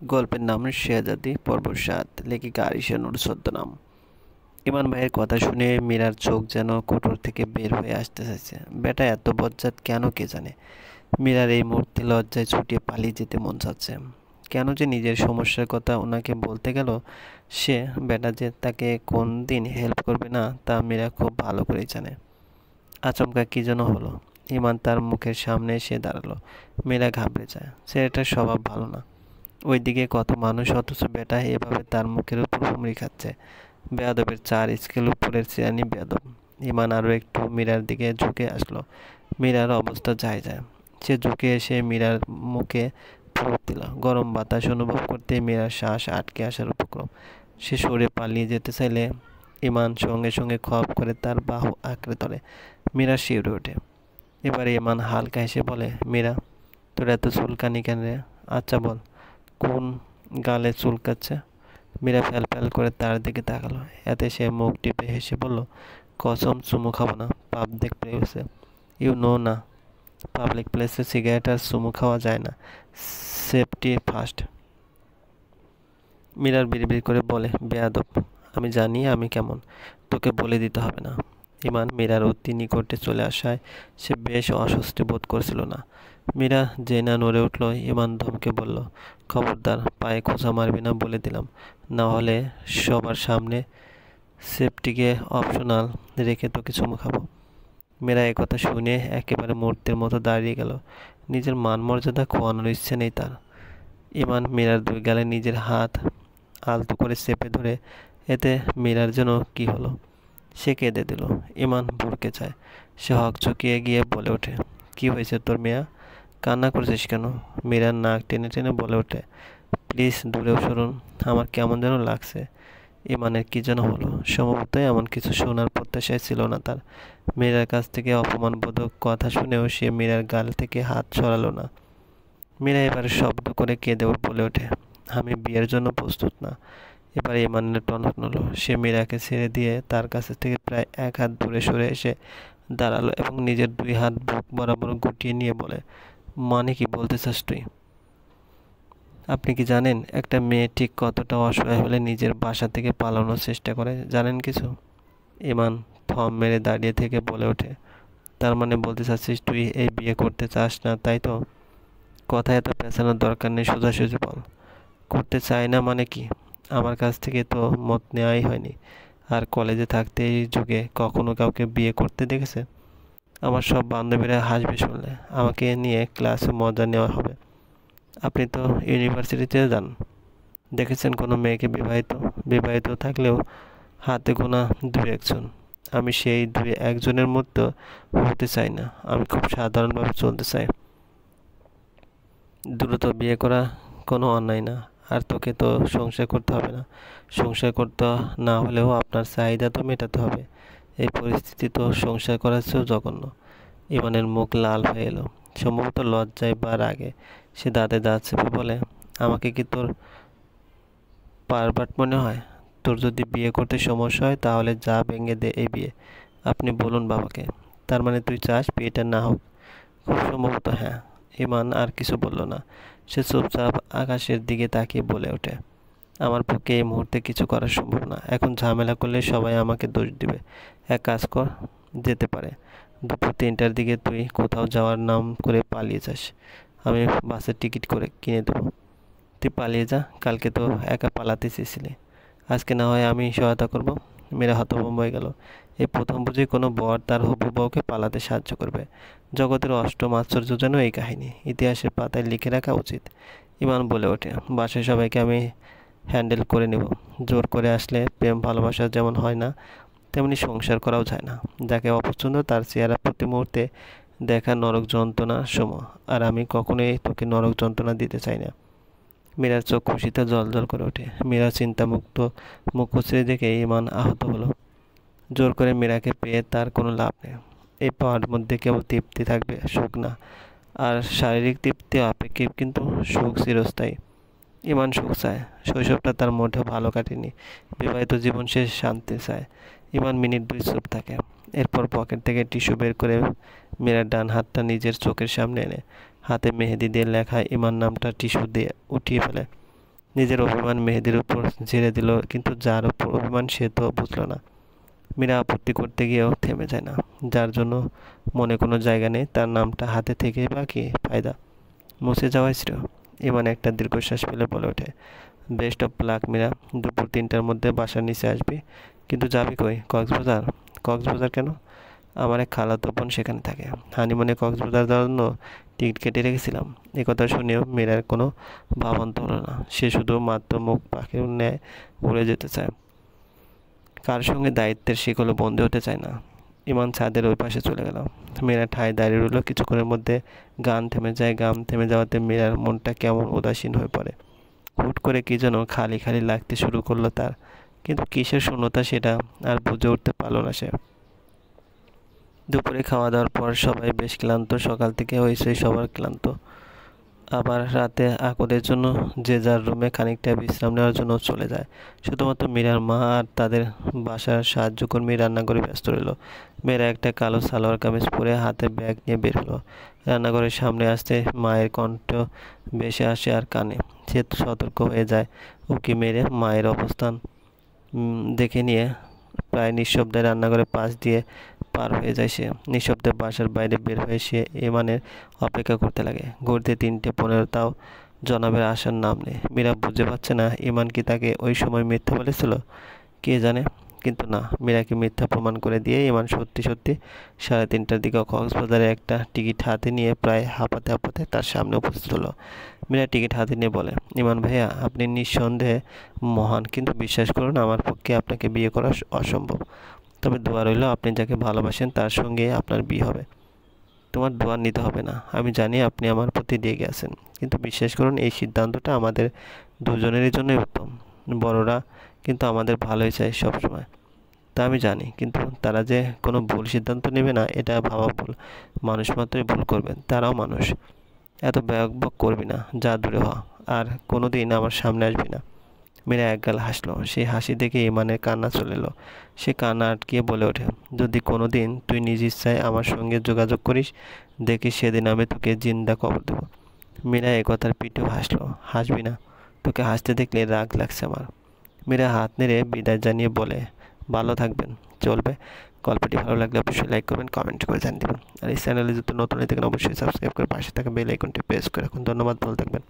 গল্পের নাম শেহজাদি পর্ব ৭, লেখিকা আরিশা নূর ছদ্মনাম। ইমান ভাইয়ের কথা শুনে মীরার চোখ যেন কোটর থেকে বের হয়ে আসতে চাইছে। বেটা এত বজ্জাত কেন কে জানে। মীরার এই মুহূর্তে লজ্জায় ছুটিয়ে পালিয়ে যেতে মন চাচ্ছে। কেন যে নিজের সমস্যার কথা ওনাকে বলতে গেল সে, বেটা যে তাকে কোন দিন হেল্প করবে না তা মীরা খুব ভালো করেই জানে। আচমকা কী যেন হলো, ইমান তার মুখের সামনে এসে দাঁড়ালো। মীরা ঘাবড়ে যায়। ছেলেটার স্বভাব ভালো না। ওইদিকে কত মানুষ, অথচ বেটা এভাবে তার মুখের উপর হুমড়ি খাচ্ছে। বেয়াদবের ৪ স্কেল উপরের শ্রেণী বেয়াদব। ইমান আরও একটু মীরার দিকে ঝুঁকে আসলো। মীরার অবস্থা যায় যায়। সে ঝুঁকে এসে মীরার মুখে ফুঁক দিল। গরম বাতাস অনুভব করতে মীরার শ্বাস আটকে আসার উপক্রম। সে সরে পালিয়ে যেতে চাইলে ইমান সঙ্গে সঙ্গে খপ করে তার বাহু আঁকড়ে ধরে। মীরা শিউরে ওঠে। এবারে ইমান হালকা হেসে বলে, মীরা, তোর এত চুলকানি কেন রে? আচ্ছা বল, কোন গালে চুলকাচ্ছে? মীরা ফ্যাল ফ্যাল করে তার দিকে তাকালো। এতে সে মুখ টিপে হেসে বলল, কসম চুমু খাবো না, পাবলিক প্লেসে। ইউ নো না, পাবলিক প্লেসে সিগারেট আর চুমু খাওয়া যায় না। Safety first. মীরার বিড়বিড় করে বলে, বেয়াদব, আমি জানি আমি কেমন, তোকে বলে দিতে হবে না। ইমান মীরার অতি নিকটে চলে আসায় সে বেশ অস্বস্তি বোধ করছিল না। মীরা যে না নড়ে উঠল, ইমান ধমকে বলল, খবরদার পায়ে খোঁচা মারবি না বলে দিলাম, না হলে সবার সামনে সেফটিকে অপশনাল রেখে তোকে চুমু খাবো। মীরা একথা শুনে একেবারে মূর্তির মতো দাঁড়িয়ে গেল। নিজের মান মর্যাদা খোয়ানোর ইচ্ছে নেই তার। ইমান মীরার দুই গালে নিজের হাত আলতো করে চেপে ধরে, এতে মীরার যেন কি হলো, সে কেঁদে দিল। ইমান ভড়কে যায়। সে হকচকিয়ে গিয়ে বলে ওঠে, কি হয়েছে তোর মেয়া? কান্না করছিস কেন? মীরার নাক টেনে টেনে বলে ওঠে, প্লিজ দূরেও সরুন, আমার কেমন যেন লাগছে। ইমানের কি যেন হলো, সম্ভবত এমন কিছু শোনার প্রত্যাশায় ছিল না তার। মীরার কাছ থেকে অপমানবোধক কথা শুনেও সে মীরার গাল থেকে হাত সরালো না। মীরা এবার শব্দ করে কেঁদে বলে ওঠে, আমি বিয়ের জন্য প্রস্তুত না। এবার ইমানের টনক নড়ল। সে মীরাকে ছেড়ে দিয়ে তার কাছ থেকে প্রায় ১ হাত দূরে সরে এসে দাঁড়ালো এবং নিজের ২ হাত বুক বরাবর গুটিয়ে নিয়ে বলে, মানে কি বলতে চাস তুই? আপনি কি জানেন একটা মেয়ে ঠিক কতটা অসহায় হলে নিজের বাসা থেকে পালানোর চেষ্টা করে? জানেন কিছু? ইমান থম মেরে দাঁড়িয়ে থেকে বলে ওঠে, তার মানে বলতে চাচ্ছিস তুই এই বিয়ে করতে চাস না, তাই তো? কথায় এত পেঁচানোর দরকার নেই, সোজাসুজি বল। করতে চাই না মানে কি? আমার কাছ থেকে তো মত নেওয়াই হয়নি। আর কলেজে থাকতে এই যুগে কখনো কাউকে বিয়ে করতে দেখেছে? আমার সব বান্ধবীরা হাসবে শুনলে। আমাকে নিয়ে ক্লাসে মজা নেওয়া হবে। আপনি তো ইউনিভার্সিটিতে যান, দেখেছেন কোনো মেয়েকে বিবাহিত? বিবাহিত থাকলেও হাতে গোনা ২-১ জন। আমি সেই ২-১ জনের মধ্যে হতে চাই না। আমি খুব সাধারণভাবে চলতে চাই। দ্রুত বিয়ে করা কোনো অন্যায় না। আর তোকে তো সংসার করতে হবে না। সংসার করতে না হলেও আপনার চাহিদা তো মেটাতে হবে। এই পরিস্থিতি তো সংসার করার চেয়েও জঘন্য। ইমানের মুখ লাল হয়ে এলো, সম্ভবত লজ্জায় বা রাগে। সে দাঁতে দাঁত চেপে বলে, আমাকে কি তোর পারভার্ট মনে হয়? তোর যদি বিয়ে করতে সমস্যা হয় তাহলে যা ভেঙে দে এই বিয়ে। আপনি বলুন বাবাকে। তার মানে তুই চাস বিয়েটা না হোক? খুব সম্ভবত হ্যাঁ। ইমান আর কিছু বলল না। সে চুপচাপ আকাশের দিকে তাকিয়ে বলে ওঠে, আমার পক্ষে এই মুহূর্তে কিছু করা সম্ভব না। এখন ঝামেলা করলে সবাই আমাকে দোষ দিবে। এক কাজ কর, যেতে পারে ২টো-৩টার দিকে তুই কোথাও যাওয়ার নাম করে পালিয়ে যাস। আমি বাসের টিকিট করে কিনে দেবো। তুই পালিয়ে যা, কালকে তো একা পালাতে চেয়েছিলি। আজকে না হয় আমি সহায়তা করব। মেয়েরা হতভম্ব হয়ে গেল। এই প্রথম বুঝি কোনো বর তার হবু বউকে পালাতে সাহায্য করবে। জগতের অষ্টম আশ্চর্য যেন এই কাহিনী, ইতিহাসের পাতায় লিখে রাখা উচিত। ইমান বলে ওঠে, বাসায় সবাইকে আমি হ্যান্ডেল করে নেব। জোর করে আসলে প্রেম ভালোবাসা যেমন হয় না, তেমনি সংসার করাও যায় না। যাকে অপছন্দ তার চেহারা প্রতি মুহূর্তে দেখা নরক যন্ত্রণা সম। আর আমি কখনোই তোকে নরক যন্ত্রণা দিতে চাই না। মীরার চোখ খুশিতে জ্বলজ্বল করে ওঠে। মীরা চিন্তামুক্ত মুখশ্রী দেখে ইমান আহত হলো। জোর করে মীরাকে পেয়ে তার কোনো লাভ নেই। এই পাওয়ার মধ্যে কেবল তৃপ্তি থাকবে, সুখ না। আর শারীরিক তৃপ্তি আপেক্ষিক, কিন্তু সুখ চিরস্থায়ী। ইমান সুখ চায়। শৈশবটা তার মোটেও ভালো কাটেনি। বিবাহিত জীবন সে শান্তি চায়। ইমান মিনিট ২ চুপ থাকে। এরপর পকেট থেকে টিস্যু বের করে মীরার ডান হাতটা নিজের চোখের সামনে এনে হাতে মেহেদি দিয়ে লেখা ইমান নামটা টিস্যু দিয়ে উঠিয়ে ফেলে। নিজের অভিমান মেহেদির উপর ঝেড়ে দিল, কিন্তু যার উপর অভিমান সে তো বুঝল না। মীরা আপত্তি করতে গিয়েও থেমে যায় না। যার জন্য মনে কোনো জায়গা নেই তার নামটা হাতে থেকেই বা কি ফায়দা, মুছে যাওয়াই শ্রেয়। ইমান একটা দীর্ঘশ্বাস ফেলে বলে ওঠে, বেস্ট অফ লাক মীরা, দুপুর 3টার মধ্যে বাসার নিচে আসবি। কিন্তু যাবি কই? কক্সবাজার? কক্সবাজার কেন? আমার এক খালাতো বোন সেখানে থাকে, হানিমুনে কক্সবাজার যাওয়ার জন্য টিকিট কেটে রেখেছিলাম। একথা শুনেও মীরার কোনো ভাবান্তর হলো না। সে শুধু মাত্র মুখ পাখির ন্যায় উড়ে যেতে চায়, কার সঙ্গে দায়িত্বের শিকলে বন্দী হতে চায় না। ইমান ছাদের ওই পাশে চলে গেল। মীরা ঠায় দাঁড়িয়ে রইল। কিছুক্ষণের মধ্যে গান থেমে যায়। গান থেমে যাওয়াতে মীরার মনটা কেমন উদাসীন হয়ে পড়ে। হুট করে কি যেন খালি খালি লাগতে শুরু করলো তার, কিন্তু কিসের শূন্যতা সেটা আর বুঝে উঠতে পারল না সে। দুপুরে খাওয়া দাওয়ার পর সবাই বেশ ক্লান্ত। সকাল থেকে হইচই, সবার ক্লান্ত। আবার রাতে আকদের জন্য যে যার রুমে খানিকটা বিশ্রাম নেওয়ার জন্য চলে যায়। শুধুমাত্র মীরার মা আর তাদের বাসার সাহায্যকর্মী রান্নাঘরে ব্যস্ত রইল। মেয়েরা একটা কালো সালোয়ার কামিজ পরে হাতে ব্যাগ নিয়ে বের হলো। রান্নাঘরের সামনে আসতে মায়ের কণ্ঠ ভেসে আসে আর কানে। সে সতর্ক হয়ে যায়, উকি মেরে মায়ের অবস্থান দেখে নিয়ে প্রায় নিঃশব্দে রান্নাঘরের পাশ দিয়ে পার হয়ে যায় সে। নিঃশব্দে বাসার বাইরে বের হয়ে সে ইমানের অপেক্ষা করতে লাগে। ঘুরতে 3:15, তাও জনাবের আসার নাম নেই। মীরা বুঝতে পারছে না ইমান কি তাকে ওই সময় মিথ্যা বলেছিল, কে জানে। কিন্তু না, মীরাকে মিথ্যা প্রমাণ করে দিয়ে ইমান সত্যি সত্যি 3:30টার দিকে কক্সবাজারে একটা টিকিট হাতে নিয়ে প্রায় হাঁপাতে হাঁপাতে তার সামনে উপস্থিত হলো। মীরা টিকিট হাতে নিয়ে বলে, ইমান ভাইয়া, আপনি নিঃসন্দেহে মহান, কিন্তু বিশ্বাস করুন আমার পক্ষে আপনাকে বিয়ে করা অসম্ভব। তবে দোয়া রইল, আপনি যাকে ভালোবাসেন তার সঙ্গে আপনার বিয়ে হবে। তোমার দোয়া নিতে হবে না। আমি জানি আপনি আমার প্রতি রেগে আছেন, কিন্তু বিশ্বাস করুন এই সিদ্ধান্তটা আমাদের দুজনেরই জন্যই উত্তম। বড়রা কিন্তু আমাদের ভালোই চায় সবসময়, তা আমি জানি, কিন্তু তারা যে কোনো ভুল সিদ্ধান্ত নেবে না এটা ভাবা ভুল। মানুষ মাত্রই ভুল করবেন, তারাও মানুষ। এত বক করবি না, যা দূরে হ। আর কোনো দিন আমার সামনে আসবি না। মীরা একগাল হাসলো। সেই হাসি দেখে ইমানের কান্না চলে এলো। সে কান্না আটকিয়ে বলে ওঠে, যদি কোনো দিন তুই নিজ ইচ্ছায় আমার সঙ্গে যোগাযোগ করিস, দেখিস সেদিন আমি তোকে জিন্দা কবর দেবো। মীরা একথার পিঠেও হাসলো। হাসবি না? তোকে হাসতে দেখলে রাগ লাগছে আমার। মীরা হাত নেড়ে বিদায় জানিয়ে বলে, ভালো থাকবেন। চলবে। গল্পটি ভালো লাগলে অবশ্যই লাইক করবেন, কমেন্ট করে জানিয়ে দেবেন। আর এই চ্যানেলে যদি নতুন হয়ে থাকেন অবশ্যই সাবস্ক্রাইব করে পাশে থাকা বেল আইকনটি প্রেস করে রাখুন। ধন্যবাদ, ভালো থাকবেন।